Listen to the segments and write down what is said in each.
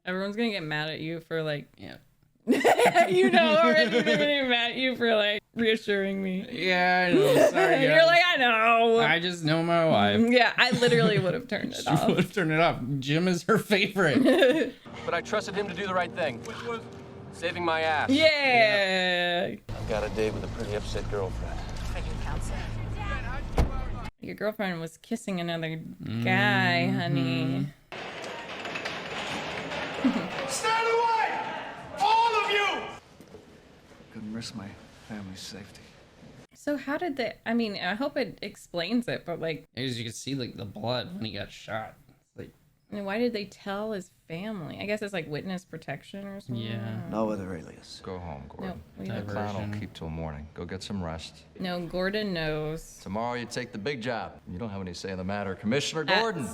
Everyone's gonna get mad at you for like, Yeah. you know, already they're gonna get mad at you for like reassuring me. Yeah, I know. Sorry, You're like, I know. I just know my wife. Yeah, I literally would have turned it She off. would have turned it off. Jim is her favorite. But I trusted him to do the right thing, which was saving my ass. Yeah. I've got a date with a pretty upset girlfriend. Your girlfriend was kissing another guy, honey. Stand away! All of you! Couldn't risk my family's safety. So how did they, I mean, I hope it explains it, but like, As you can see, like the blood when he got shot. It's like, why did they tell his family? I guess it's like witness protection or something. yeah. No other alias. Go home, Gordon. No, we The don't. clown will Diversion. keep till morning. Go get some rest. No, Gordon knows. Tomorrow you take the big job. You don't have any say in the matter. Commissioner Gordon.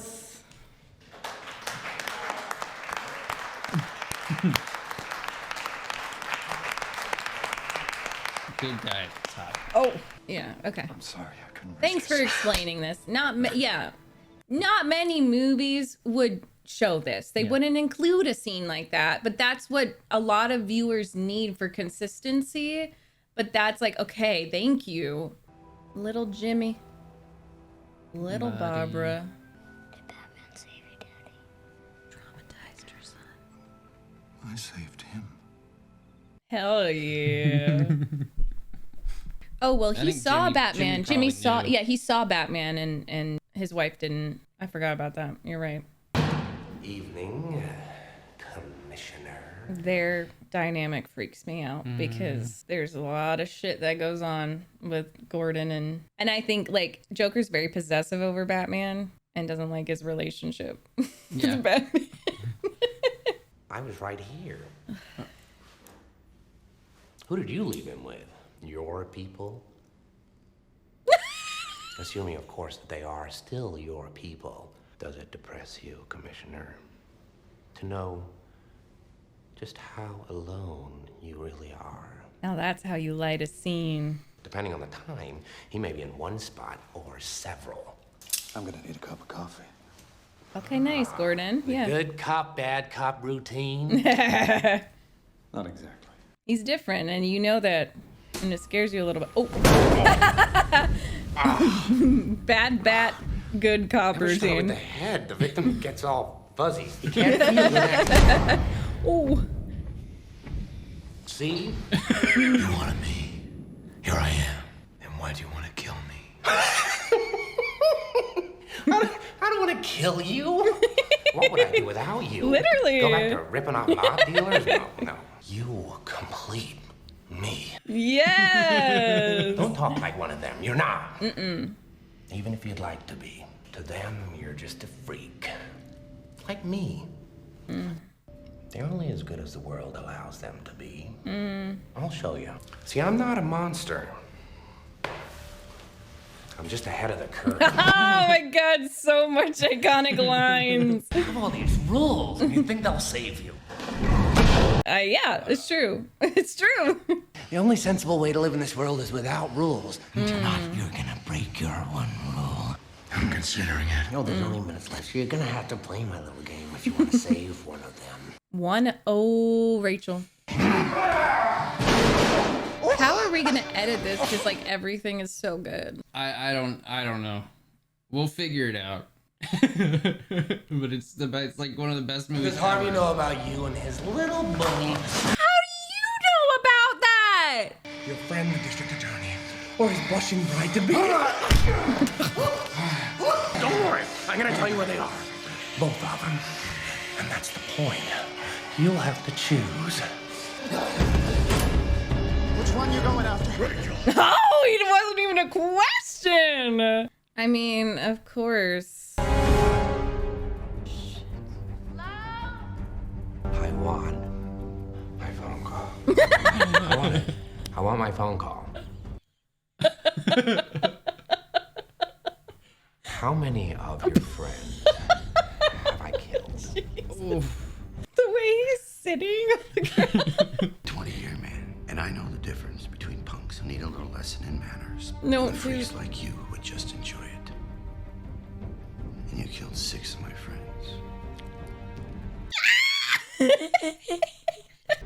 Good guy at the top. Oh, yeah, okay. I'm sorry, I couldn't risk Thanks for this. explaining this. Not many movies would show this. They wouldn't include a scene like that, but that's what a lot of viewers need for consistency. But that's like, okay, thank you. Little Jimmy. Little Buddy. Barbara. Did Batman save you, Daddy? Traumatized her son. I saved him. Hell yeah. Oh, well, he think saw Jimmy Batman. probably Jimmy saw, knew. yeah, he saw Batman and his wife didn't. I forgot about that. You're right. Evening, Commissioner. Their dynamic freaks me out because there's a lot of shit that goes on with Gordon and I think like Joker's very possessive over Batman and doesn't like his relationship Yeah. with Batman. I was right here. Who did you leave him with? Your people? Assuming, of course, that they are still your people. Does it depress you, Commissioner, to know just how alone you really are? Now that's how you light a scene. Depending on the time, he may be in one spot or several. I'm gonna need a cup of coffee. Okay, nice, Gordon. The Yeah. good cop, bad cop routine. Not exactly. He's different and you know that and it scares you a little bit. Oh. Bad bat, good cop Never start with routine. the head. The victim gets all fuzzy. He can't feel the neck. Oh. See? You wanted me. Here I am. And why do you want to kill me? I don't want to kill you. What would I do without you? Literally. Go back to ripping off mob dealers? No, no. You complete me. Yes. Don't talk like one of them. You're not. Even if you'd like to be. To them, you're just a freak. Like me. They're only as good as the world allows them to be. I'll show you. See, I'm not a monster. I'm just ahead of the curve. Oh my god, so much iconic lines. You have all these rules, and you think they'll save you. Yeah, it's true. It's true. The only sensible way to live in this world is without rules. Tonight, you're gonna break your one rule. I'm considering it. No, there's only minutes left, so you're gonna have to play my little game if you want to save one of them. 1-0, Rachel. How are we gonna edit this? Because like everything is so good. I don't know. We'll figure it out. But it's like one of the best movies. Does Harvey know about you and his little bully? How do you know about that? Your friend, the district attorney, or his blushing bride to be. Don't worry, I'm gonna tell you where they are. Both of them. And that's the point. You'll have to choose. Which one you going after? Oh, it wasn't even a question. I mean, of course. I want my phone call. I want it. I want my phone call. How many of your friends have I killed? The way he's sitting on the ground. 20-year man, and I know the difference between punks who need a little lesson in manners. No, and the freaks dude. like you who would just enjoy it. And you killed 6 of my friends.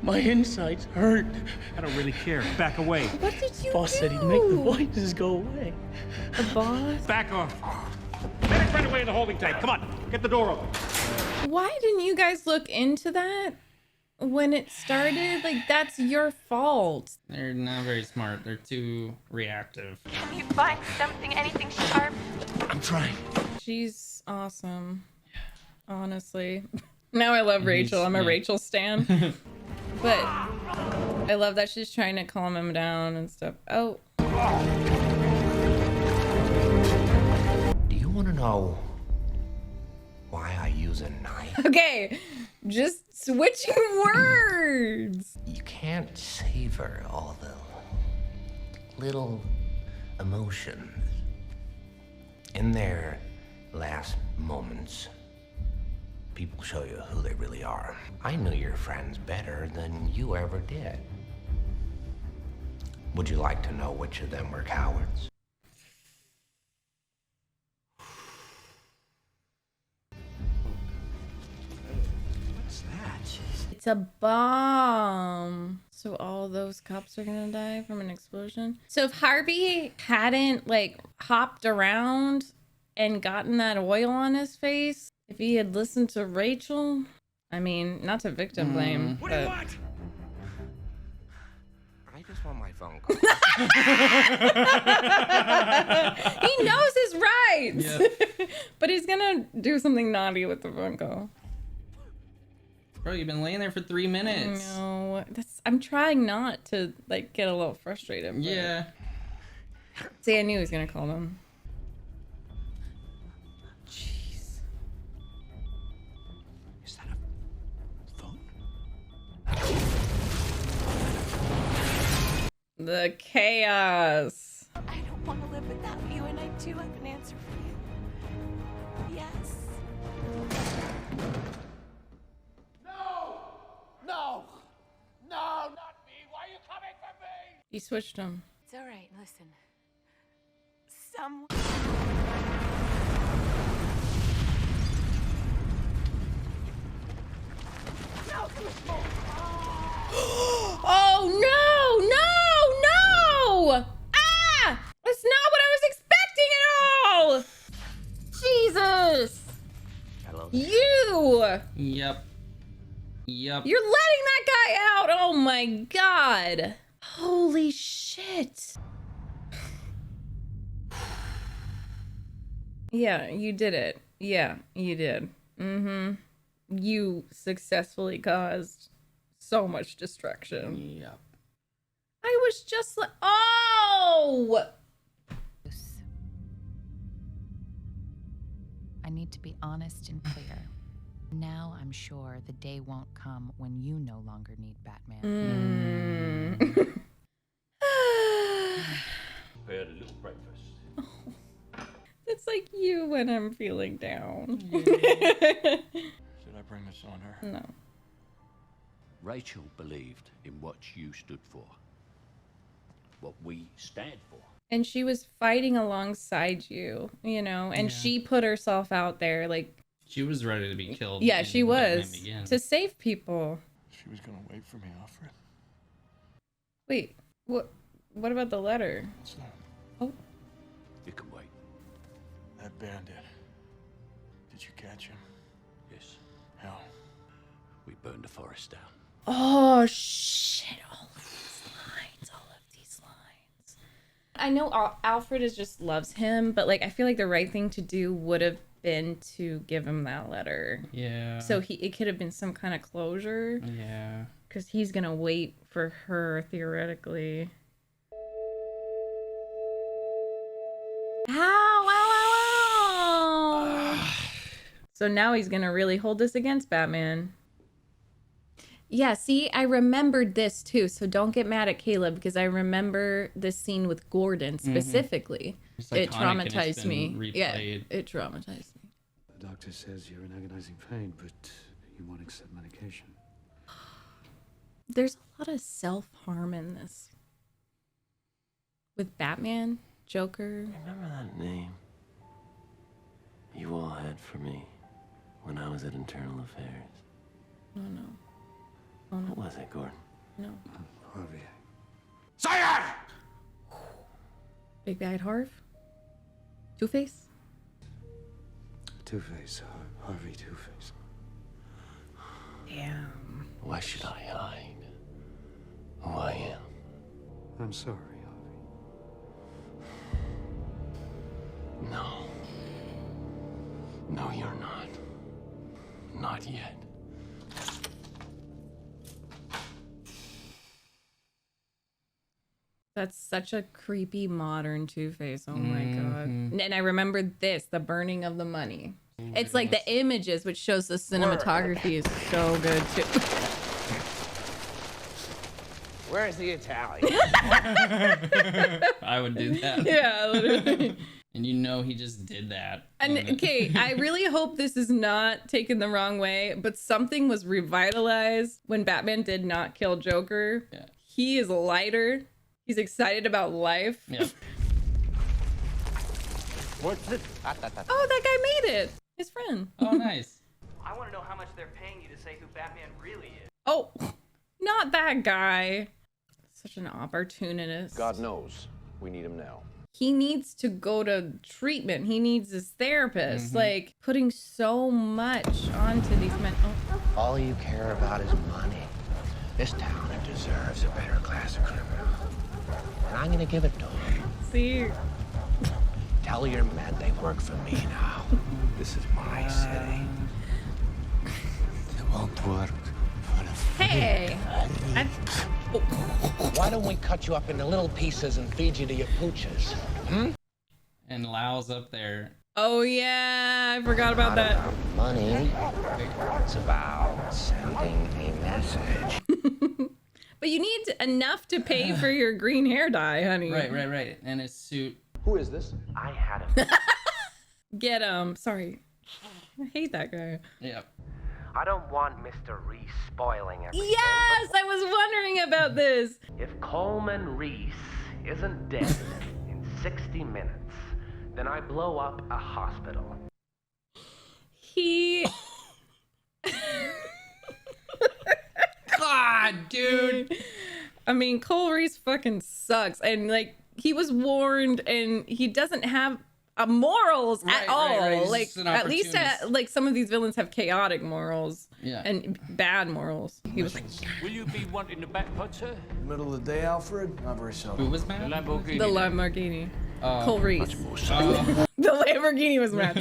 My insides hurt. I don't really care. Back away. What did you Boss do? said he'd make the voices go away. The boss? Back off. Medic right away in the holding tank. Come on, get the door open. Why didn't you guys look into that when it started? Like, that's your fault. They're not very smart. They're too reactive. Can you find something, anything sharp? I'm trying. She's awesome. Honestly. Now I love Rachel. I'm a Rachel stan. But I love that she's trying to calm him down and stuff. Oh. Do you want to know why I use a knife? Okay. Just switching words. You can't savor all the little emotions in their last moments. People show you who they really are. I knew your friends better than you ever did. Would you like to know which of them were cowards? What's that? It's a bomb. So all those cops are gonna die from an explosion. So if Harvey hadn't like hopped around and gotten that oil on his face, if he had listened to Rachel, I mean, not to victim blame, What do you but want? I just want my phone call. he knows his rights. Yep. But he's gonna do something naughty with the phone call. Bro, you've been laying there for 3 minutes. No, I'm trying not to like get a little frustrated. But... Yeah. See, I knew he was gonna call them. Jeez. Is that a phone? The chaos. I don't want to live without you, and I do have an answer for you. Yes. No! No, not me! Why are you coming for me? He switched them. It's all right. Listen. Someone. Oh no! No! No! Ah! That's not what I was expecting at all! Jesus! Hello? You! Yep. Yep. You're letting that guy out! Oh my god! Holy shit! Yeah, you did it. Yeah, you did. Mm-hmm. You successfully caused so much destruction. Yep. I was just like, oh! I need to be honest and clear. Now I'm sure the day won't come when you no longer need Batman. Prepared a little breakfast. It's like you when I'm feeling down. Should I bring this on her? No. Rachel believed in what you stood for, what we stand for. And she was fighting alongside you, you know, and she put herself out there like... She was ready to be killed. Yeah, she was. Batman Begins. To save people. She was gonna wait for me, Alfred. Wait, what about the letter? What's that? Oh. You can wait. That bandit. Did you catch him? Yes. How? We burned the forest down. Oh, shit. All of these lines. I know Alfred just loves him, but like, I feel like the right thing to do would have been to give him that letter. Yeah. So it could have been some kind of closure. Yeah. Because he's going to wait for her, theoretically. Ow, ow, ow, ow. So now he's going to really hold this against Batman. Yeah, see, I remembered this too. So don't get mad at Caleb because I remember this scene with Gordon specifically. It traumatized me. Yeah, it traumatized me. The doctor says you're in agonizing pain, but you won't accept medication. There's a lot of self-harm in this. With Batman, Joker. Remember that name you all had for me when I was at Internal Affairs? Oh no. Oh no. What was it, Gordon? No. Harvey. Say it! Big Bad Harv? Two-Face? Two-Face. Harvey Two-Face. Damn. Why should I hide who I am? I'm sorry, Harvey. No. No, you're not. Not yet. That's such a creepy modern Two-Face. Oh my god. And I remember this, the burning of the money. It's like the images, which shows the cinematography is so good too. Where's the Italian? I would do that. Yeah, literally. And you know he just did that. And okay, I really hope this is not taken the wrong way, but something was revitalized when Batman did not kill Joker. Yeah. He is lighter. He's excited about life. Yeah. What's it? Oh, that guy made it. His friend. Oh, nice. I want to know how much they're paying you to say who Batman really is. Oh, not that guy. Such an opportunist. God knows we need him now. He needs to go to treatment. He needs his therapist. Like, putting so much onto these men. Oh. All you care about is money. This town deserves a better class of criminal. And I'm gonna give it to him. See? Tell your men they work for me now. This is my city. It won't work. Hey! Why don't we cut you up into little pieces and feed you to your pooches? And Lau's up there. Oh, yeah. I forgot about that. About money. It's about sending a message. But you need enough to pay for your green hair dye, honey. Right. And his suit. Who is this? I had him. Get him. Sorry. I hate that guy. Yep. I don't want Mr. Reese spoiling everything. Yes! I was wondering about this. If Coleman Reese isn't dead in 60 minutes, then I blow up a hospital. He... God, dude. I mean, Cole Reese fucking sucks. And, like, he was warned, and he doesn't have morals at all. Right. Like, at least, like, some of these villains have chaotic morals. Yeah. And bad morals. He was like, Will you be wanting the back pot, sir? Middle of the day, Alfred? Not very seldom. Who was The mad? Lamborghini. the Lamborghini. Cole Reese. Oh. The Lamborghini was mad.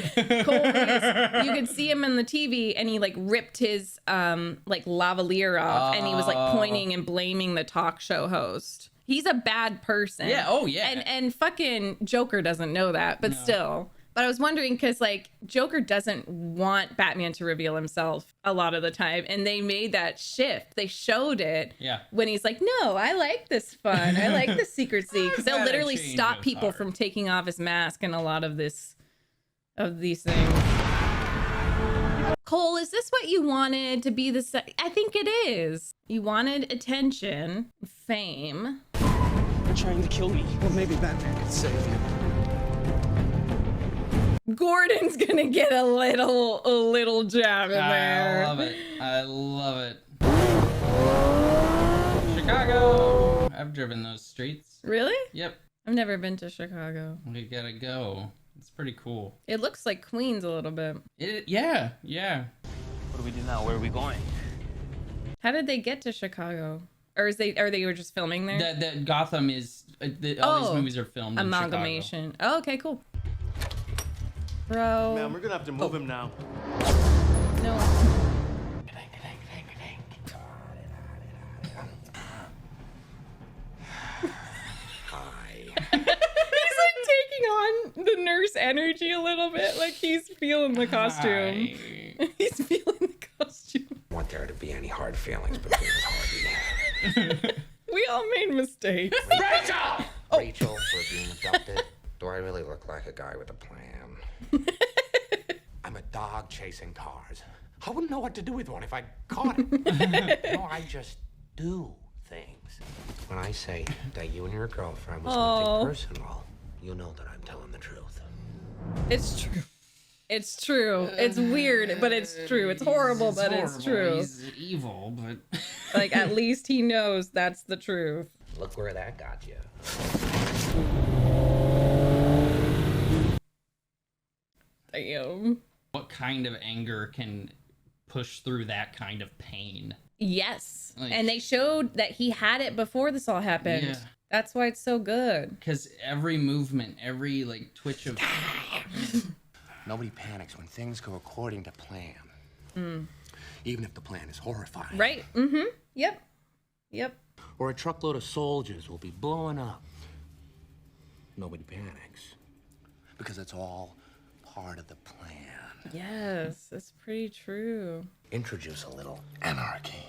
Cole Reese, you could see him in the TV, and he like ripped his like lavalier off, and he was like pointing and blaming the talk show host. He's a bad person. Yeah. Oh, yeah. And fucking Joker doesn't know that, but still. But I was wondering because like Joker doesn't want Batman to reveal himself a lot of the time, and they made that shift. They showed it. Yeah. When he's like, "No, I like this fun. I like the secrecy," because they'll Gotta literally change stop his people heart. from taking off his mask and a lot of these things. Cole, is this what you wanted to be I think it is. You wanted attention, fame. They're trying to kill me. Well, maybe Batman could save you. Gordon's gonna get a little jab in there. I love it. Chicago. I've driven those streets. Really? Yep. I've never been to Chicago. We gotta go. It's pretty cool. It looks like Queens a little bit. Yeah. What do we do now? Where are we going? How did they get to Chicago? Or they were just filming there? That Gotham is all these movies are filmed in amalgamation. Oh, okay, cool. Bro. Man, we're gonna have to move him now. No. He's like taking on the nurse energy a little bit. Like he's feeling the costume. He's feeling the costume. I want there to be any hard feelings between us, Harvey. We all made mistakes. Rachel! Rachel, for being abducted. Do I really look like a guy with a plan? I'm a dog chasing cars. I wouldn't know what to do with one if I caught it. No, I just do things. When I say that you and your girlfriend was something personal, you know that I'm telling the truth. It's true. It's true. It's weird, but it's true. It's horrible, but it's true. He's evil, but like at least he knows that's the truth. Look where that got you. Damn. What kind of anger can push through that kind of pain? Yes. Like, and they showed that he had it before this all happened. Yeah. That's why it's so good. Because every movement, every like twitch of... Nobody panics when things go according to plan. Even if the plan is horrifying. Right. Mm-hmm. Yep. Yep. Or a truckload of soldiers will be blowing up. Nobody panics. Because it's all part of the plan. Yes, that's pretty true. Introduce a little anarchy.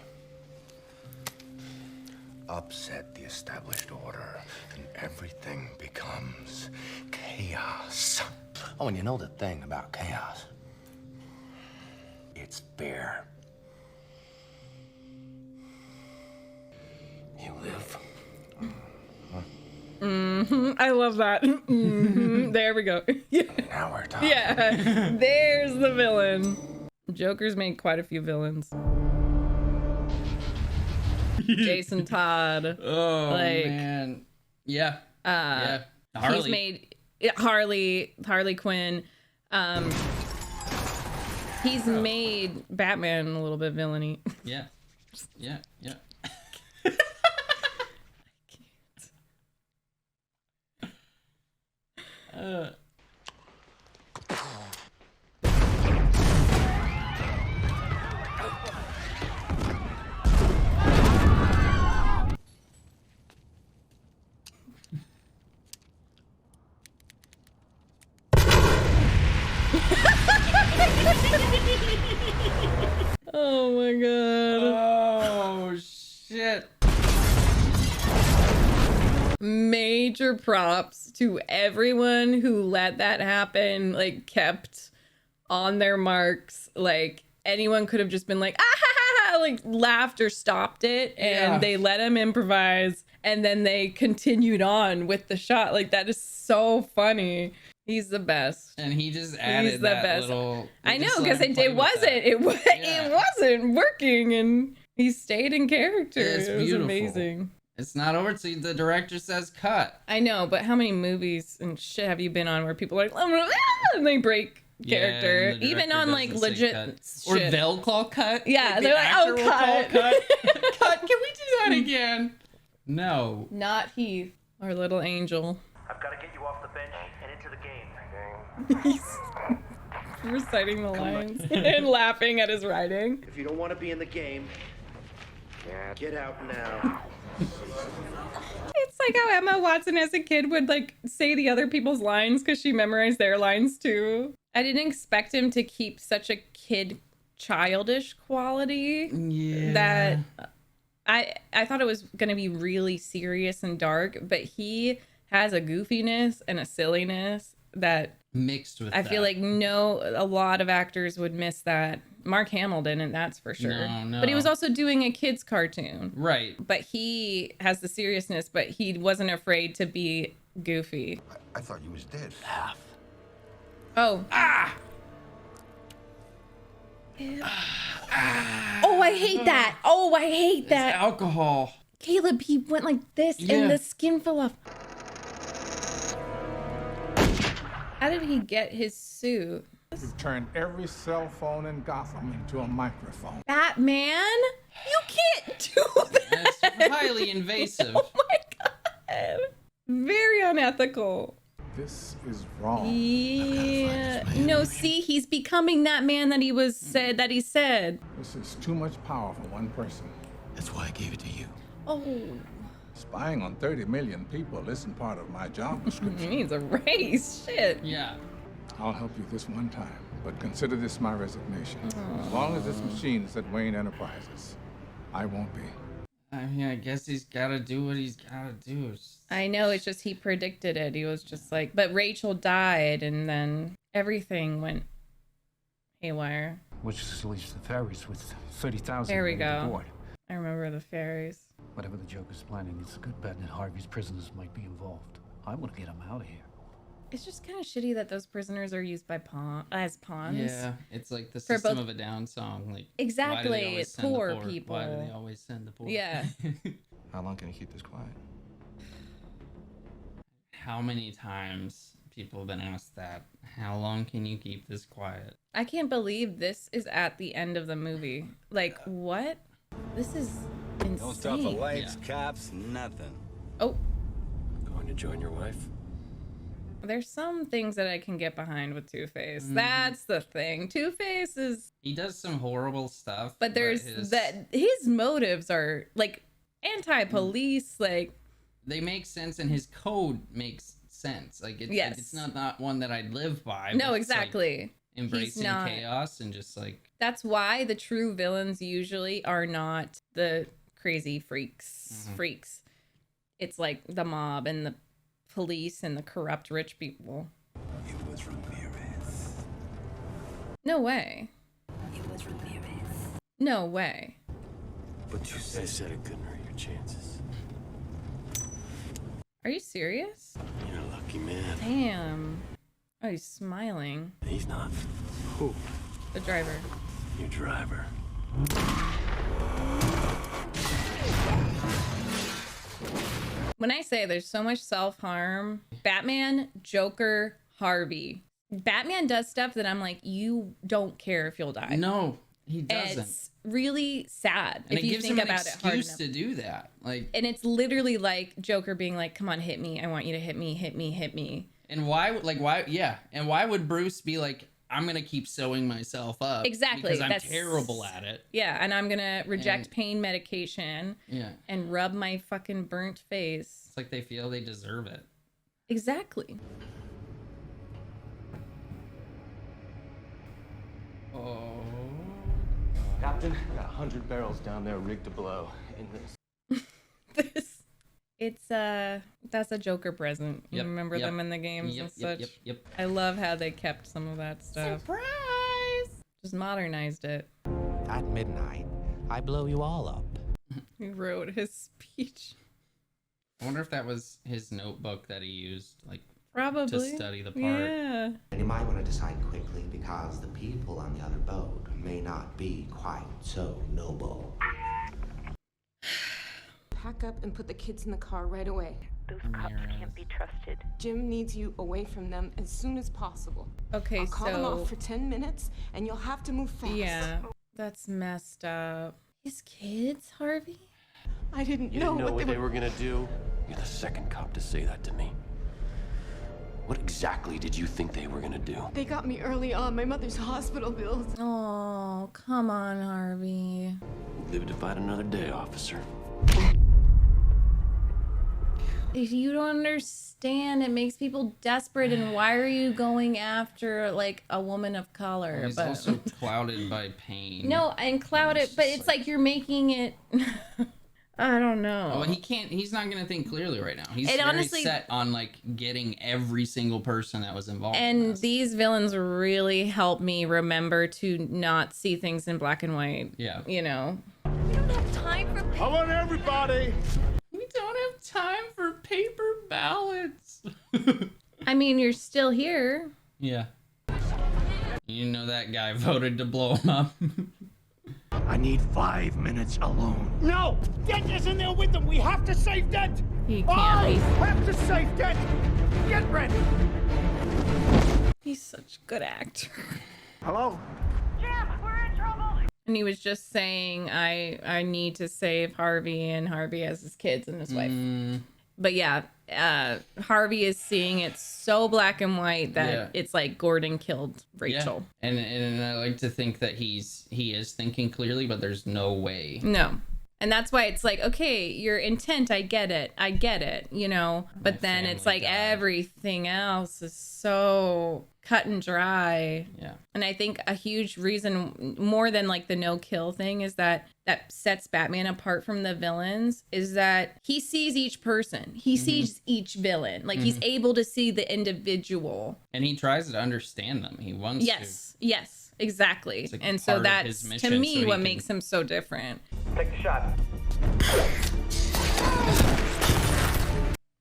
Upset the established order, and everything becomes chaos. Oh, and you know the thing about chaos? It's fear. You live. I love that. There we go. Yeah. Now we're talking. Yeah. There's the villain. Joker's made quite a few villains. Jason Todd. Oh, like, man. Yeah. Yeah. Harley. He's made Harley Quinn. He's made Batman a little bit villainy. Yeah. Yeah. Yeah. Oh my god. Oh shit. Major props to everyone who let that happen, like kept on their marks. Like anyone could have just been like, ah ha ha ha, like laughed or stopped it, and they let him improvise, and then they continued on with the shot. Like that is so funny. He's the best. And he just added that little... I know, because it wasn't working, and he stayed in character. It's it was beautiful. amazing. It's not over till the director says cut. I know, but how many movies and shit have you been on where people are like, and they break character? and the Even on like director doesn't say legit cut. Or shit. they'll call cut. Yeah, like they're like, oh, actor will call cut. cut. Can we do that again? No. Not Heath, our little angel. I've got to get you off the bench and into the game. He's reciting the lines and laughing at his writing. If you don't want to be in the game, get out now. It's like how Emma Watson as a kid would like say the other people's lines because she memorized their lines too. I didn't expect him to keep such a kid childish quality. Yeah. That I thought it was gonna be really serious and dark, but he has a goofiness and a silliness that mixed with I feel like a lot of actors would miss that. Mark Hamill didn't, that's for sure. No. But he was also doing a kid's cartoon. Right. But he has the seriousness, but he wasn't afraid to be goofy. I thought you was dead. Half. Oh. Oh, I hate that. Oh, I hate that. It's alcohol. Caleb, he went like this and the skin fell off. How did he get his suit? You've turned every cell phone in Gotham into a microphone. Batman? You can't do that. It's highly invasive. Oh my god. Very unethical. This is wrong. Yeah. No, see, he's becoming that man that he said. This is too much power for one person. That's why I gave it to you. Oh. Spying on 30 million people isn't part of my job description. He needs a raise. Shit. Yeah. I'll help you this one time, but consider this my resignation. As long as this machine is at Wayne Enterprises, I won't be. I mean, I guess he's got to do what he's got to do. I know, it's just he predicted it. He was just like, but Rachel died, and then everything went haywire. Which leaves the ferries with 30,000 There we go. aboard. I remember the fairies. Whatever the Joker's planning, it's a good bet that Harvey's prisoners might be involved. I want to get him out of here. It's just kind of shitty that those prisoners are used by as pawns. Yeah, it's like the For System both- of a Down song. Like Exactly, why do they always send the poor poor? people. Why do they always send the poor? Yeah. How long can you keep this quiet? How many times people have been asked that? How long can you keep this quiet? I can't believe this is at the end of the movie. Like, what? This is insane. Don't stop the lights, cops, nothing. Oh, Going to join your wife? there's some things that I can get behind with Two-Face. That's the thing. Two-Face is... He does some horrible stuff. But there's his motives are, like, anti-police, like... They make sense, and his code makes sense. Like, it's not one that I'd live by. No, but it's, exactly. Like, embracing chaos and just, like... That's why the true villains usually are not the crazy freaks. It's like the mob and the police and the corrupt rich people. It was Ramirez. No way. It was Ramirez. No way. But you said it couldn't hurt your chances. Are you serious? You're a lucky man. Damn. Oh, he's smiling. He's not. Who? The driver. Your driver. When I say there's so much self-harm, Batman, Joker, Harvey. Batman does stuff that I'm like, you don't care if you'll die. No, he doesn't. It's really sad And if it you gives think him an about it hard excuse enough. to do that. Like, And it's literally like Joker being like, come on, hit me. I want you to hit me, hit me, hit me. and why? Yeah. And why would Bruce be like, I'm gonna keep sewing myself up? Exactly. Because I'm terrible at it. Yeah, and I'm gonna reject pain medication. Yeah. And rub my fucking burnt face. It's like they feel they deserve it. Exactly. Oh. Captain, got 100 barrels down there rigged to blow in this. It's that's a Joker present. You Yep, remember yep. them in the games Yep, and yep, such. yep. I love how they kept some of that stuff. Surprise! Just modernized it. At midnight, I blow you all up. He wrote his speech. I wonder if that was his notebook that he used, like, Probably. to study the part. Yeah. And you might want to decide quickly because the people on the other boat may not be quite so noble. Pack up and put the kids in the car right away. Those cops can't be trusted. Jim needs you away from them as soon as possible. Okay, I'll call him so- off for 10 minutes and you'll have to move fast. Yeah. That's messed up. His kids, Harvey? I didn't You know didn't know what what they were gonna do? You're the second cop to say that to me. What exactly did you think they were gonna do? They got me early on, my mother's hospital bills. Oh, come on, Harvey. Live to fight another day, officer. If you don't understand, it makes people desperate. And why are you going after like a woman of color? He's also clouded by pain. No, and clouded, but it's like you're making it. I don't know. Oh, he can't. He's not gonna think clearly right now. He's And very honestly- set on like getting every single person that was involved. in And this. these villains really help me remember to not see things in black and white. Yeah. You know. We don't have time for I want everybody. We don't have time for paper ballots. I mean, you're still here. Yeah. You know that guy voted to blow him up. I need 5 minutes alone. No! Dent is in there with them. We have to save Dent. He I can't be. have to save Dent. Get ready. He's such a good actor. Hello? Jim, we're in trouble. And he was just saying, I need to save Harvey, and Harvey has his kids and his wife. But yeah, Harvey is seeing it so black and white that Yeah. it's like Gordon killed Rachel. Yeah. And I like to think that he is thinking clearly, but there's no way. No. And that's why it's like, okay, your intent, I get it, you know? But then it's like everything else is so cut and dry. Yeah. And I think a huge reason, more than like the no kill thing, is that sets Batman apart from the villains is that he sees each person. He sees each villain. Like he's able to see the individual. And he tries to understand them. He wants to. Yes, exactly. It's like And part so of that's his to mission, me so he what can- makes him so different. Take the shot.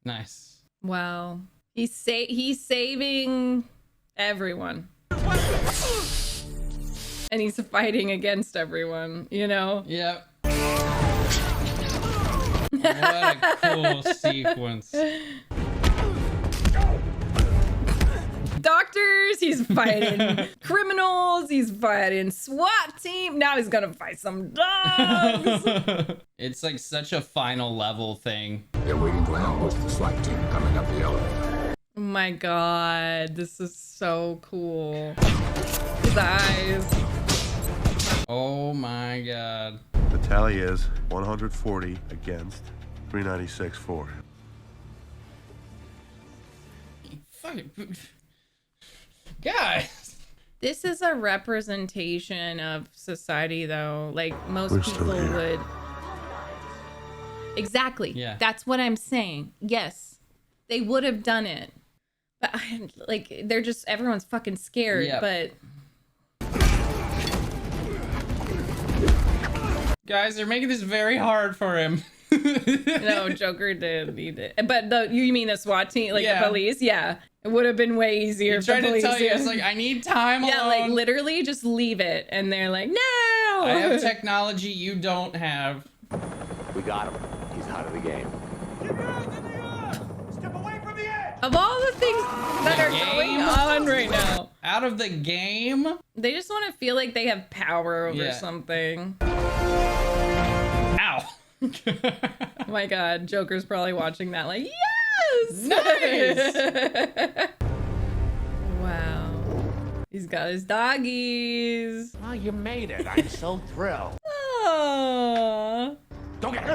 Nice. Well, He's saving everyone. And he's fighting against everyone, you know? Yep. What a cool sequence. Doctors, he's fighting criminals, he's fighting SWAT team. Now he's gonna fight some dogs. It's like such a final level thing. They're waiting to ambush the SWAT team coming up the elevator. Oh my god, this is so cool. His eyes. Oh my god. The tally is 140 against 396 for. Fucking guys. This is a representation of society, though. Like, most We're people still here. would. Exactly. Yeah. That's what I'm saying. Yes, they would have done it. But, like, they're just, everyone's fucking scared. Yep. But. Guys, they're making this very hard for him. No, Joker did. He did. But you mean the SWAT team? Like, Yeah. the police? Yeah. It would have been way easier He if the tried to police. tell you, it's like, I need time Yeah, alone. like, literally, just leave it. And they're like, no! I have technology you don't have. We got him. He's out of the game. Of all the things that are going on right now. Out of the game? They just want to feel like they have power over Yeah. something. Ow. Oh my god, Joker's probably watching that like, yes! Nice! Wow. He's got his doggies. Oh, you made it. I'm so thrilled. Aww. Don't get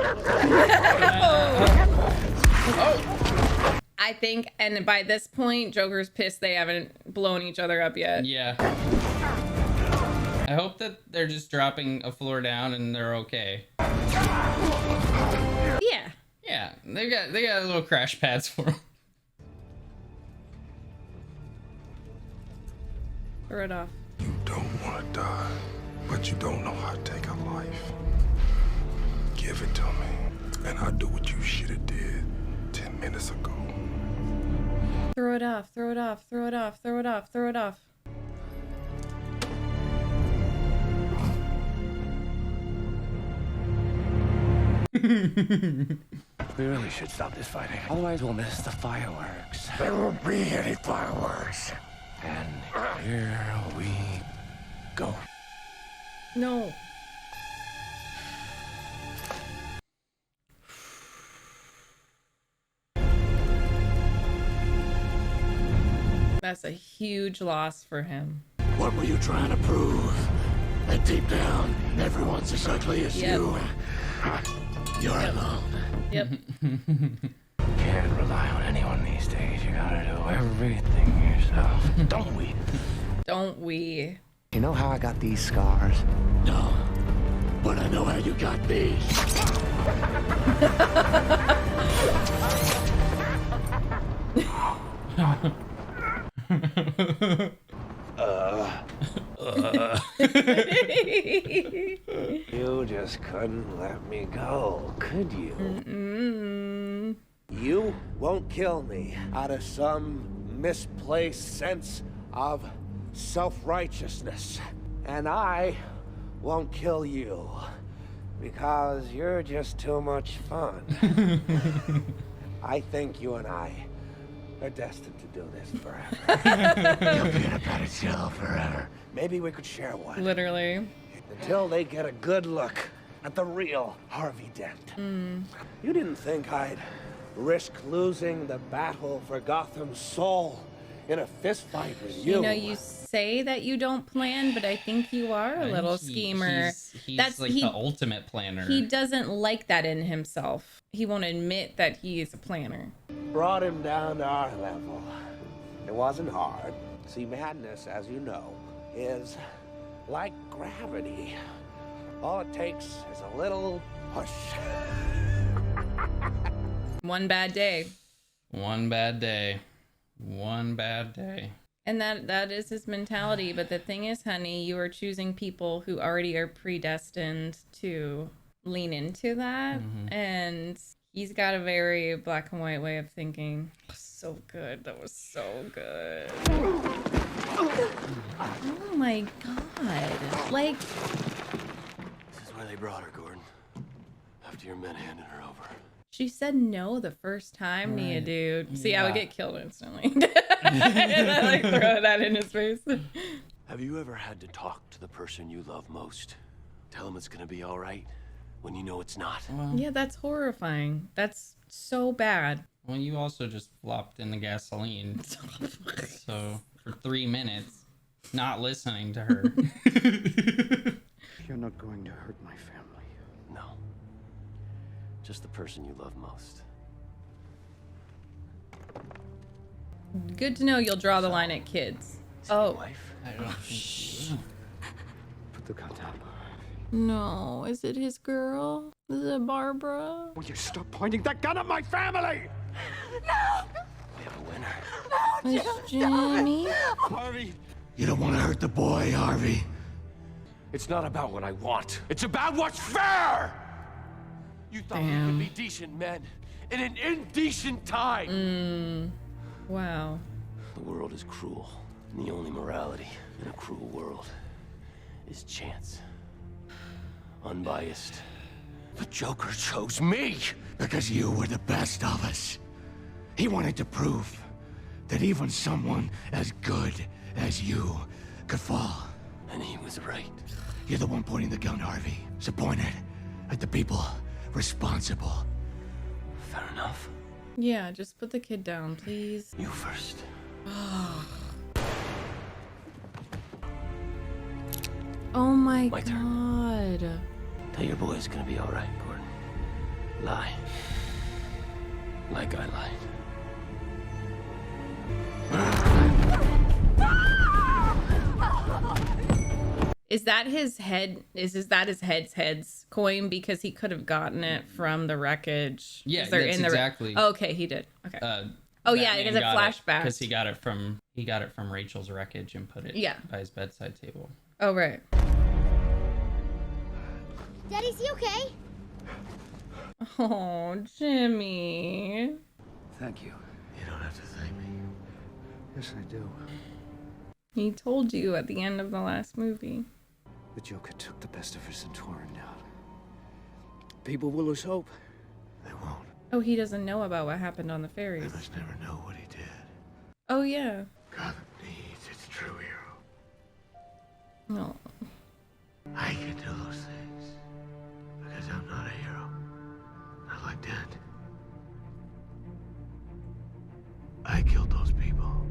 I think, and by this point, Joker's pissed they haven't blown each other up yet. Yeah. I hope that they're just dropping a floor down and they're okay. Yeah. Yeah, they got little crash pads for them. Throw it off. You don't want to die, but you don't know how to take a life. Give it to me, and I'll do what you should have did 10 minutes ago. Throw it off, throw it off, throw it off, throw it off, throw it off. We really should stop this fighting. Otherwise, we'll miss the fireworks. There won't be any fireworks. And here we go. No. That's a huge loss for him. What were you trying to prove? That deep down, everyone's as ugly as Yep. you. You're alone. Yep. Can't rely on anyone these days. You gotta do everything yourself. Don't we? Don't we? You know how I got these scars? No, but I know how you got these. You just couldn't let me go, could you? Mm-mm. You won't kill me out of some misplaced sense of self-righteousness. And I won't kill you because you're just too much fun. I think you and I are destined to do this forever. You'll be in a padded cell forever. Maybe we could share one. Literally. Until they get a good look at the real Harvey Dent. You didn't think I'd risk losing the battle for Gotham's soul in a fistfight with you. You know, you say that you don't plan, but I think you are a little schemer. He's like the ultimate planner. He doesn't like that in himself. He won't admit that he is a planner. Brought him down to our level. It wasn't hard. See, madness, as you know, is like gravity. All it takes is a little push. One bad day. One bad day. One bad day. And that is his mentality. But the thing is, honey, you are choosing people who already are predestined to lean into that. And he's got a very black and white way of thinking. so good. That was so good. Oh my god. Like, This is why they brought her, Gordon. After your men handed her over. she said no the first time, Nia, dude. See, I would get killed instantly. And I like throw that in his face. Have you ever had to talk to the person you love most? Tell them it's gonna be all right when you know it's not. Yeah, that's horrifying. That's so bad. Well, you also just flopped in the gasoline. So, for 3 minutes, not listening to her. You're not going to hurt my family. No. Just the person you love most. Good to know you'll draw the line at kids. Oh. I don't think Put the gun down. No, is it his girl? Is it Barbara? Will you stop pointing that gun at my family? It's Jimmy. Harvey! You don't want to hurt the boy, Harvey. It's not about what I want. It's about what's fair! You thought we could be decent men in an indecent time! Wow. The world is cruel, and the only morality in a cruel world is chance. Unbiased. The Joker chose me! Because you were the best of us. He wanted to prove that even someone as good as you could fall. And he was right. You're the one pointing the gun, Harvey. So point it at the people responsible. Fair enough. Yeah, just put the kid down, please. You first. Oh my My turn. god. Tell your boy it's gonna be all right, Gordon. Lie. Like I lied. Is that his head? Is that his head's coin? Because he could have gotten it from the wreckage. Yeah, Is there that's in the exactly. Okay, he did. Okay. Oh yeah, it is a flashback. Because he got it from Rachel's wreckage and put it by his bedside table. Oh right. Daddy, is he okay? Oh, Jimmy. Thank you. You don't have to thank me. Yes, I do. He told you at the end of the last movie. The Joker took the best of us and tore him down. People will lose hope. They won't. Oh, he doesn't know about what happened on the They ferries. must never know what he did. Oh yeah. Gotham needs its true hero. No. I can do those things because I'm not a hero. Not like Dent. I killed those people.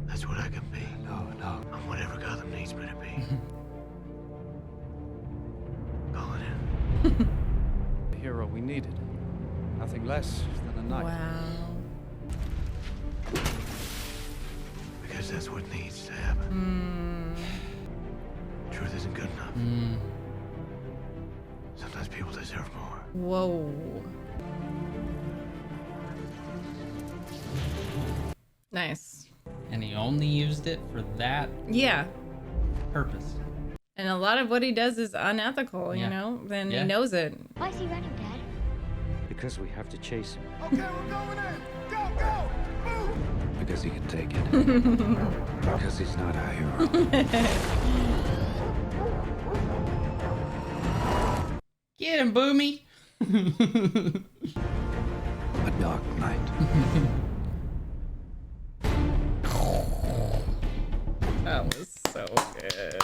That's what I can be. No. I'm whatever Gotham needs me to be. Call it in. The hero we needed. Nothing less than a knight. Wow. Because that's what needs to happen. Truth isn't good enough. Sometimes people deserve more. Whoa. Nice. And he only used it for that Yeah. purpose. And a lot of what he does is unethical, you know? Then he knows it. Why is he running, Dad? Because we have to chase him. Okay, we're going in. Go! Move! Because he can take it. Because he's not a hero. Get him, Boomy! A dark knight. That was so good.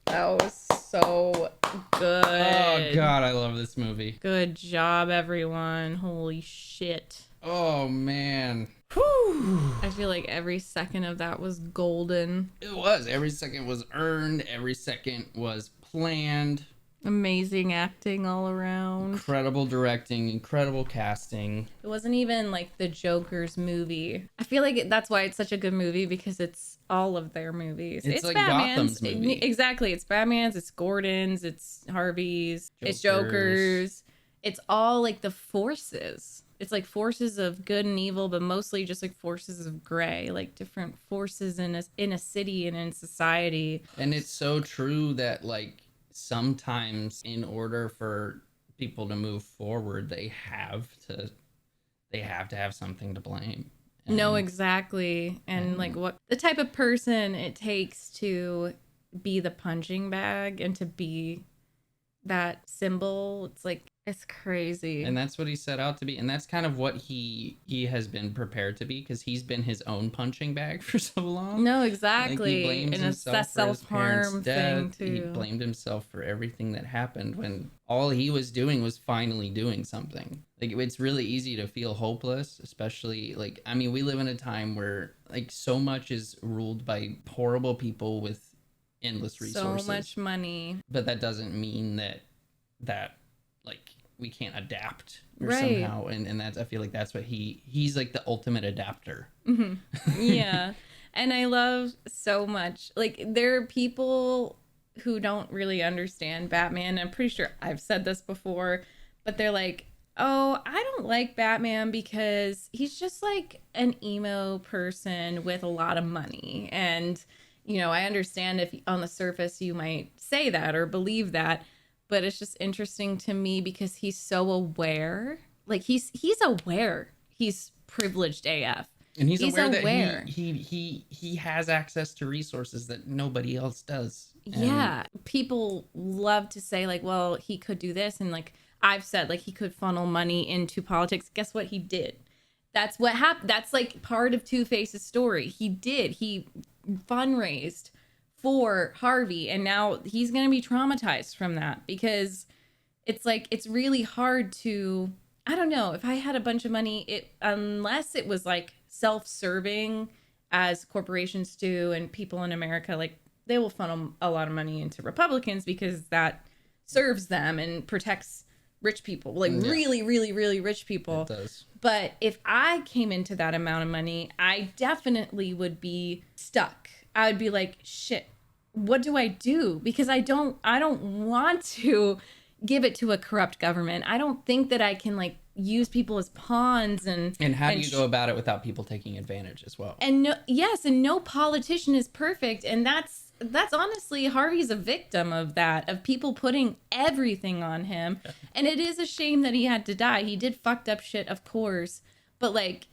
That was so good. Oh god, I love this movie. Good job, everyone. Holy shit. Oh man. Whew. I feel like every second of that was golden. It was. Every second was earned. Every second was planned. Amazing acting all around. Incredible directing. Incredible casting. It wasn't even like the Joker's movie. I feel like that's why it's such a good movie, because it's all of their movies. It's like Batman's. Gotham's movie. Exactly. It's Batman's, it's Gordon's, it's Harvey's, it's Joker's. It's all like the forces. It's like forces of good and evil, but mostly just like forces of gray, like different forces in a city and in society. And it's so true that like sometimes in order for people to move forward, they have to they have to have something to blame. No, exactly. And like what the type of person it takes to be the punching bag and to be that symbol. It's like, it's crazy. And that's what he set out to be. And that's kind of what he has been prepared to be, because he's been his own punching bag for so long. No, Like, exactly. he blames And it's himself that for his parents' self-harm death. thing He too. blamed himself for everything that happened when all he was doing was finally doing something. Like, it's really easy to feel hopeless, especially like, I mean, we live in a time where like so much is ruled by horrible people with endless resources. So much money. But that doesn't mean that like we can't adapt or Right. somehow, and that's, I feel like that's what he's like the ultimate adapter. Yeah. And I love so much, like, there are people who don't really understand Batman. I'm pretty sure I've said this before, but they're like, oh, I don't like Batman because he's just like an emo person with a lot of money. And, you know, I understand if on the surface you might say that or believe that, but it's just interesting to me because he's so aware. Like, he's aware he's privileged AF. And he's aware that he has access to resources that nobody else does. Yeah. People love to say, like, well, he could do this. And like I've said, like, he could funnel money into politics. Guess what he did? That's what happened. That's like part of Two-Face's story. He fundraised for Harvey, and now he's going to be traumatized from that, because it's like, it's really hard to, I don't know, if I had a bunch of money, unless it was like self-serving as corporations do, and people in America, like, they will funnel a lot of money into Republicans because that serves them and protects rich people, like really, really, really rich people. It does. But if I came into that amount of money, I definitely would be stuck. I would be like, shit, what do I do? Because I don't want to give it to a corrupt government. I don't think that I can like use people as pawns and how do you go about it without people taking advantage as well? And no politician is perfect, and that's honestly, Harvey's a victim of that, of people putting everything on him. And it is a shame that he had to die. He did fucked up shit, of course, but like,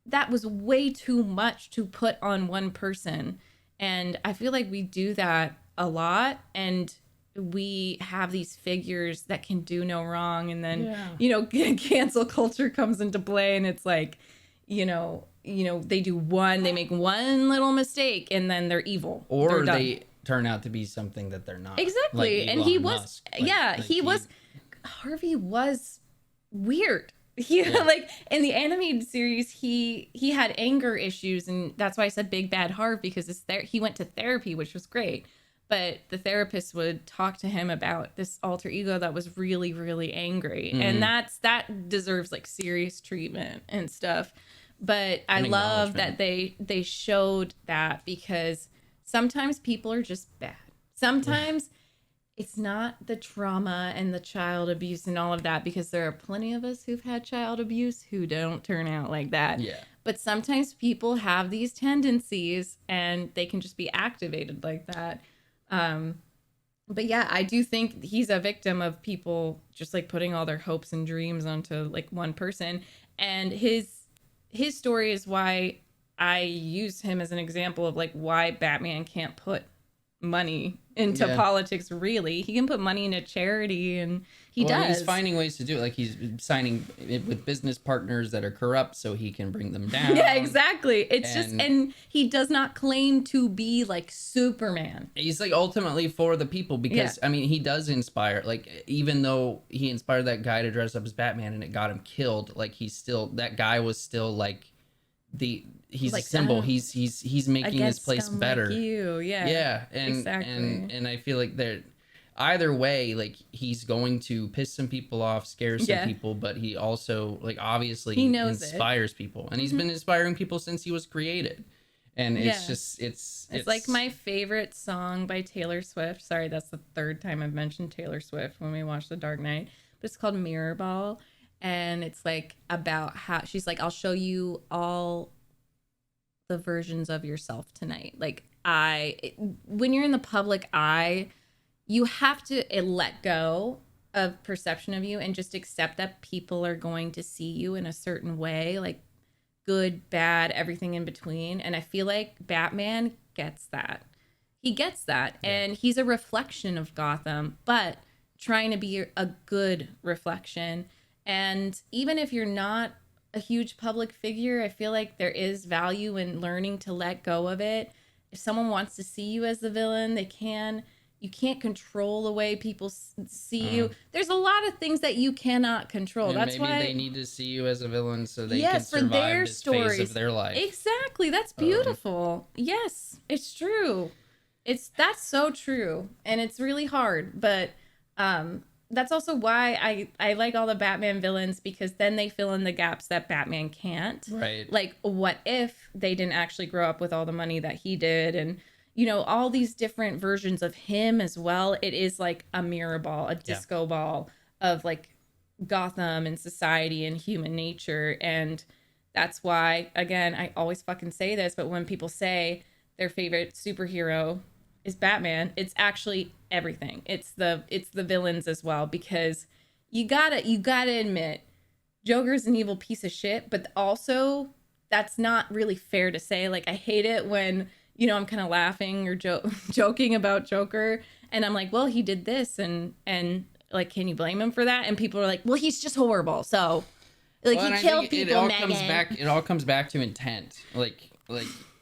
that was way too much to put on one person. And I feel like we do that a lot, and we have these figures that can do no wrong, and then you know, cancel culture comes into play, and it's like, you know, they make one little mistake and then they're evil, or they're they turn out to be something that they're not. Exactly. Like And he Elon was Musk. Harvey was weird. Like, in the animated series, he had anger issues, and that's why I said Big Bad Harv, because he went to therapy, which was great. But the therapist would talk to him about this alter ego that was really, really angry. And that deserves like serious treatment and stuff. But I love that they showed that, because sometimes people are just bad. Sometimes it's not the trauma and the child abuse and all of that, because there are plenty of us who've had child abuse who don't turn out like that. Yeah. But sometimes people have these tendencies and they can just be activated like that. But yeah, I do think he's a victim of people just like putting all their hopes and dreams onto like one person. And his story is why I use him as an example of like why Batman can't put money into politics. Really, he can put money into charity, and he does. He's finding ways to do it. Like, he's signing it with business partners that are corrupt so he can bring them down. Yeah, exactly. It's and he does not claim to be like Superman. He's like ultimately for the people, because I mean, he does inspire, like, even though he inspired that guy to dress up as Batman and it got him killed, like, that guy was still like he's like a symbol. He's making this place better. Like and exactly. And I feel like they're either way, like, he's going to piss some people off, scare some people, but he also, like, obviously he knows inspires people, and he's been inspiring people since he was created. And it's just it's like my favorite song by Taylor Swift. Sorry, that's the third time I've mentioned Taylor Swift when we watched The Dark Knight, but it's called Mirror Ball. And it's like about how she's like, I'll show you all the versions of yourself tonight. Like, when you're in the public eye, you have to let go of perception of you and just accept that people are going to see you in a certain way, like good, bad, everything in between. And I feel like Batman gets that. He gets that. Yeah. And he's a reflection of Gotham, but trying to be a good reflection. And even if you're not a huge public figure, I feel like there is value in learning to let go of it. If someone wants to see you as the villain, they can. You can't control the way people see you. There's a lot of things that you cannot control. And that's maybe why they need to see you as a villain so they can survive this phase of their life. Exactly. That's beautiful. Yes, it's true. That's so true. And it's really hard. But that's also why I like all the Batman villains, because then they fill in the gaps that Batman can't. Right. Like, what if they didn't actually grow up with all the money that he did? And you know, all these different versions of him as well. It is like a mirror ball, a disco ball of like Gotham and society and human nature. And that's why, again, I always fucking say this, but when people say their favorite superhero is Batman, it's actually everything. It's the villains as well, because you gotta admit Joker's an evil piece of shit, but also that's not really fair to say. Like, I hate it when, you know, I'm kind of laughing or joking about Joker, and I'm like, well, he did this, and like, can you blame him for that? And people are like, well, he's just horrible. So, like, he killed people. It all comes back to intent. Like,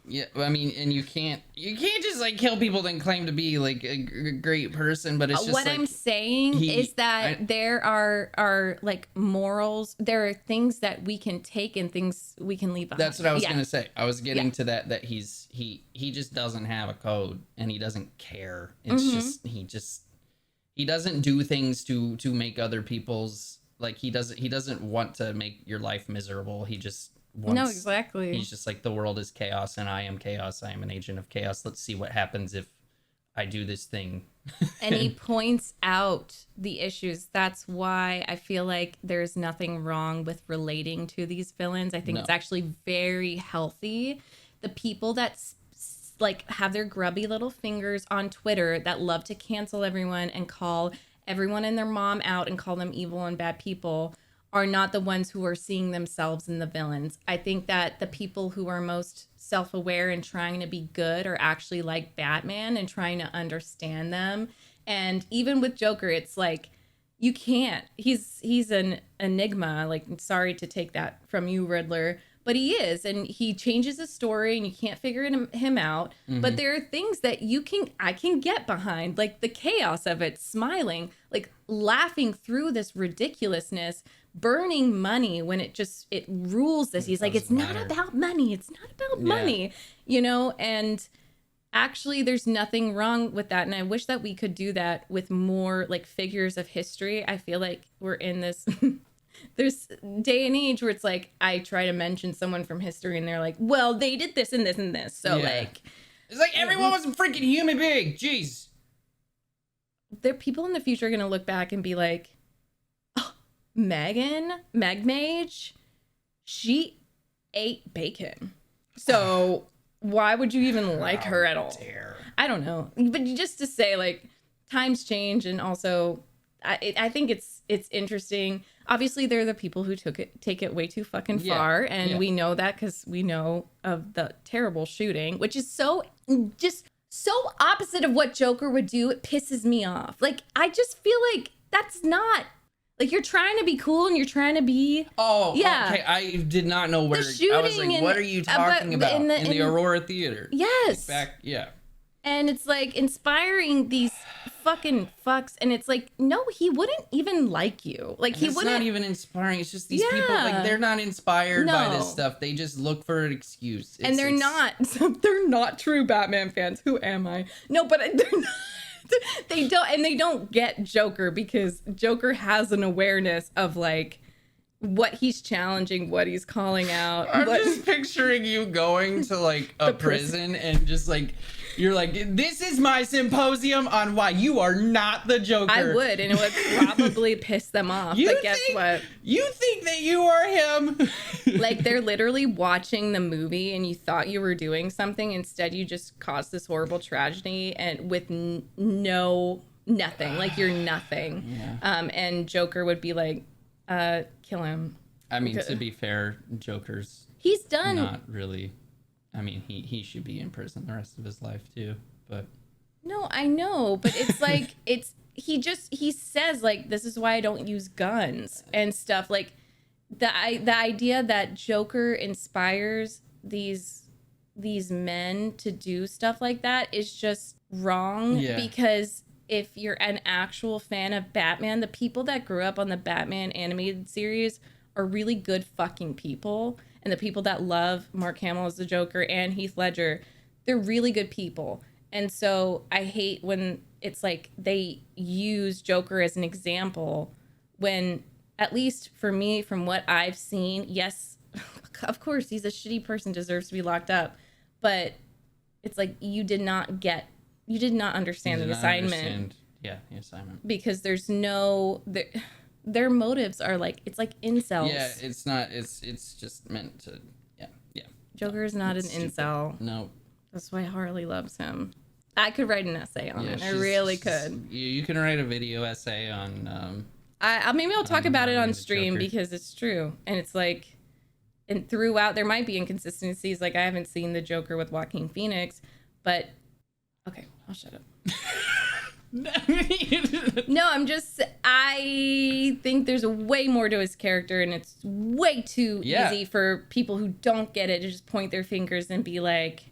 yeah. I mean, and you can't just like kill people then claim to be like a great person. But it's just what like, I'm saying is that there are like morals. There are things that we can take and things we can leave behind. That's what I was gonna say. I was getting to that he just doesn't have a code and he doesn't care. It's just he doesn't do things to make other people's, like, he doesn't want to make your life miserable. He just wants, no, exactly. He's just like, the world is chaos and I am chaos. I am an agent of chaos. Let's see what happens if I do this thing. And he points out the issues. That's why I feel like there's nothing wrong with relating to these villains. I think it's actually very healthy. The people that like have their grubby little fingers on Twitter that love to cancel everyone and call everyone and their mom out and call them evil and bad people are not the ones who are seeing themselves in the villains. I think that the people who are most self-aware and trying to be good are actually like Batman and trying to understand them. And even with Joker, it's like, you can't. He's an enigma. Like, sorry to take that from you, Riddler, but he is, and he changes his story and you can't figure him out. But there are things that I can get behind, like the chaos of it, smiling, like laughing through this ridiculousness, burning money when it rules this. He's like, it's not about money. It's not about money, you know? And actually there's nothing wrong with that. And I wish that we could do that with more like figures of history. I feel like we're in this there's day and age where it's like, I try to mention someone from history and they're like, well, they did this and this and this. So like, it's like everyone was a freaking human being. Jeez. There people in the future are going to look back and be like, oh, MegMage, she ate bacon. So why would you even like her at all? I don't know. But just to say, like, times change, and also I think it's interesting. Obviously, there are the people who take it way too fucking far, and we know that because we know of the terrible shooting, which is so opposite of what Joker would do. It pisses me off. Like, I just feel like that's not, like, you're trying to be cool and you're trying to be. Oh, yeah. Okay. I did not know where. I was like, what are you talking about? In the Aurora Theater. Yes. Like back, And it's like inspiring these fucking fucks, and it's like, no, he wouldn't even like you. Like, he wouldn't. It's not even inspiring. It's just these people, like, they're not inspired by this stuff. They just look for an excuse. And they're not true Batman fans. Who am I? No, but they're not. They don't get Joker, because Joker has an awareness of like what he's challenging, what he's calling out. I'm just picturing you going to like a prison and just like, you're like, this is my symposium on why you are not the Joker. I would, and it would probably piss them off. But guess what? You think that you are him? Like, they're literally watching the movie and you thought you were doing something. Instead, you just caused this horrible tragedy, and with no nothing. Like, you're nothing. Yeah. And Joker would be like, kill him. I mean, to be fair, Joker's he's done not really. I mean, he should be in prison the rest of his life too. But no, I know, but it's like he says like, this is why I don't use guns and stuff. Like the idea that Joker inspires these men to do stuff like that is just wrong. Yeah. Because if you're an actual fan of Batman, the people that grew up on the Batman animated series are really good fucking people. And the people that love Mark Hamill as the Joker and Heath Ledger, they're really good people. And so I hate when it's like they use Joker as an example when, at least for me, from what I've seen, yes, of course, he's a shitty person, deserves to be locked up. But it's like you did not understand the assignment. Yeah, the assignment. Because there's no... Their motives are like, it's like incels. Yeah, it's not. It's just meant to. Yeah. Joker is not an incel. No. That's why Harley loves him. I could write an essay on it. I really could. You can write a video essay on. Maybe I'll talk about it on the stream Joker. because it's true, and it's like, and throughout there might be inconsistencies. Like I haven't seen the Joker with Joaquin Phoenix, but okay, I'll shut up. No, I think there's a way more to his character, and it's way too easy for people who don't get it to just point their fingers and be like,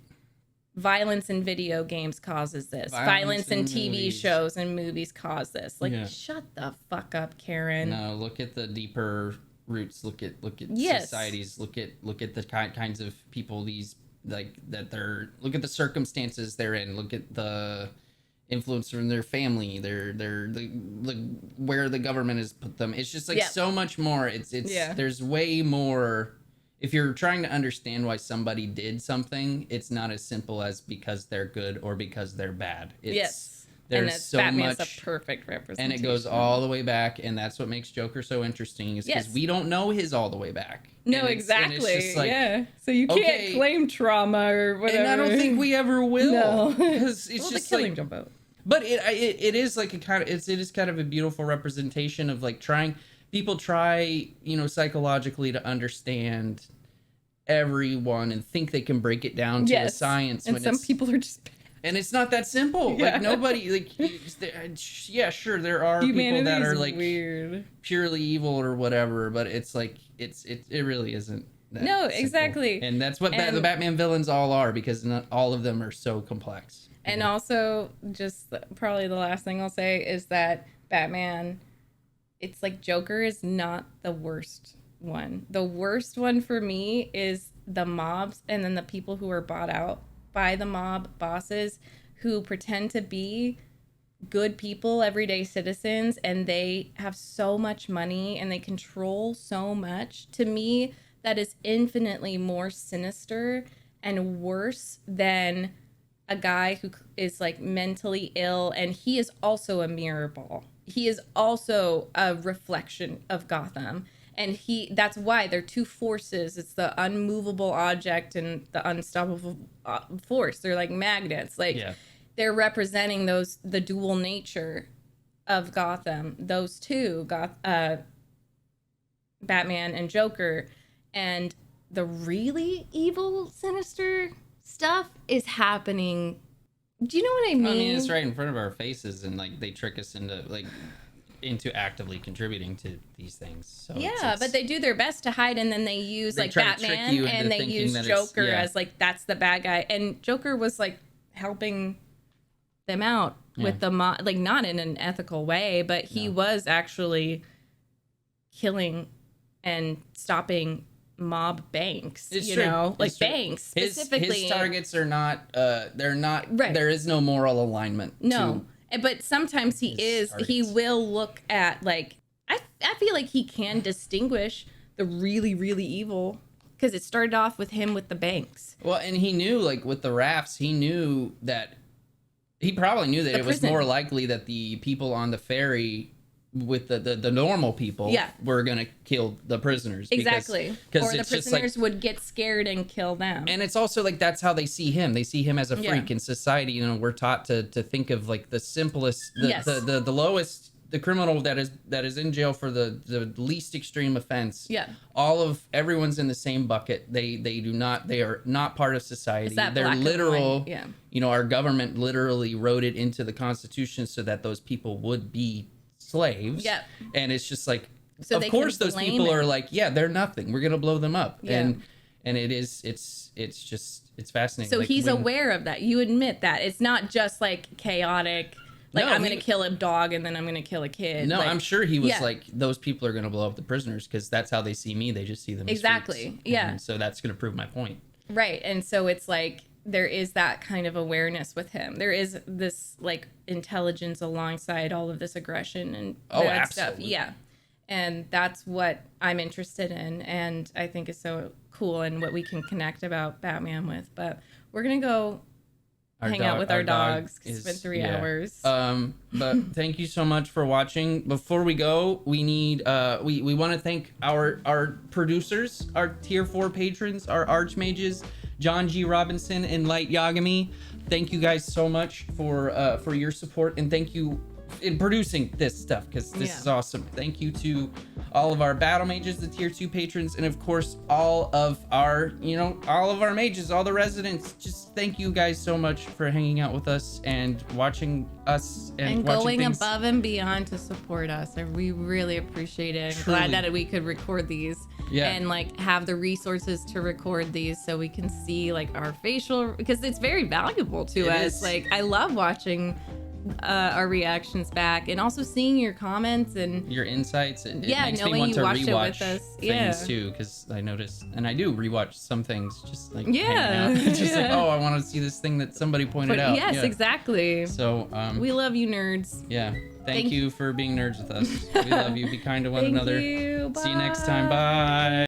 violence in video games causes this. Violence in TV shows and movies cause this. Like, shut the fuck up, Karen. No, look at the deeper roots. Look at societies. Look at the kinds of people these look at the circumstances they're in. Look at the influence from their family, where the government has put them. It's just like so much more. It's there's way more. If you're trying to understand why somebody did something, it's not as simple as because they're good or because they're bad. There's so Batman's much, a perfect representation, and it goes all the way back, and that's what makes Joker so interesting. Is because we don't know his all the way back. No, exactly. Like, so you can't claim trauma or whatever. And I don't think we ever will. No, because it's just the killing like jump out. But it is like it is kind of a beautiful representation of like people try psychologically to understand everyone and think they can break it down to a science. And some people are just bad. And it's not that simple. Yeah. Like nobody sure there are people that are like weird, purely evil or whatever, but it's like it really isn't. No, simple. exactly. And that's what the Batman villains all are, because not all of them are so complex. And also, just probably the last thing I'll say is that Batman, it's like Joker is not the worst one. The worst one for me is the mobs and then the people who are bought out by the mob bosses who pretend to be good people, everyday citizens, and they have so much money and they control so much. To me, that is infinitely more sinister and worse than a guy who is like mentally ill, and he is also a mirror ball. He is also a reflection of Gotham, and that's why they're two forces. It's the unmovable object and the unstoppable force. They're like magnets. Like they're representing the dual nature of Gotham. Those two, Batman and Joker, and the really evil, sinister stuff is happening. Do you know what I mean? I mean, it's right in front of our faces, and like they trick us into actively contributing to these things. So but they do their best to hide, and then they use like Batman and they use Joker as like that's the bad guy, and Joker was like helping them out with the like not in an ethical way, but he was actually killing and stopping mob banks. It's you true. know, It's like true. banks specifically. His targets are not. They're not. Right. There is no moral alignment. No, but sometimes he will look at like I feel like he can distinguish the really really evil, because it started off with him with the banks. Well, and he knew, like with the rafts, he probably knew that it was more likely that the people on the ferry with the normal people, we're gonna kill the prisoners. Exactly. Because or the prisoners would get scared and kill them. And it's also like that's how they see him. They see him as a freak in society. You know, we're taught to think of like the simplest, the lowest, the criminal that is in jail for the least extreme offense. Yeah. Everyone's in the same bucket. They are not part of society. It's They're literal. Yeah. You know, our government literally wrote it into the Constitution so that those people would be slaves. Yeah. And it's just like, So of course those people are like, yeah, they're nothing. We're gonna blow them up. Yeah. And it's fascinating. So like, he's aware of that. You admit that it's not just like chaotic. Like, I'm going to kill a dog and then I'm going to kill a kid. No, like, I'm sure he was like, those people are going to blow up the prisoners because that's how they see me. They just see them as exactly. freaks. Yeah. And so that's going to prove my point. Right. And so it's like there is that kind of awareness with him. There is this like intelligence alongside all of this aggression and bad stuff. Yeah. And that's what I'm interested in. And I think is so cool and what we can connect about Batman with. But we're going to go hang out with our dogs. It's been 3 hours. But thank you so much for watching. Before we go, we need we want to thank our producers, our tier 4 patrons, our archmages, John G. Robinson and Light Yagami. Thank you guys so much for your support, and thank you in producing this stuff because this is awesome. Thank you to all of our battle mages, the tier 2 patrons, and of course all of our mages, all the residents. Just thank you guys so much for hanging out with us and watching us and going things. above and beyond to support us. We really appreciate it. I'm glad that we could record these and like have the resources to record these so we can see like our facial, because it's very valuable to us. Like I love watching our reactions back and also seeing your comments and your insights. It makes knowing me want you to watched it rewatch with us. things too, because I notice, and I do rewatch some things just like Yeah. hanging out. Just like, oh, I want to see this thing that somebody pointed out. Yes, exactly. So we love you, nerds. Yeah. Thank you for being nerds with us. We love you. Be kind to one another. You. See you next time. Bye.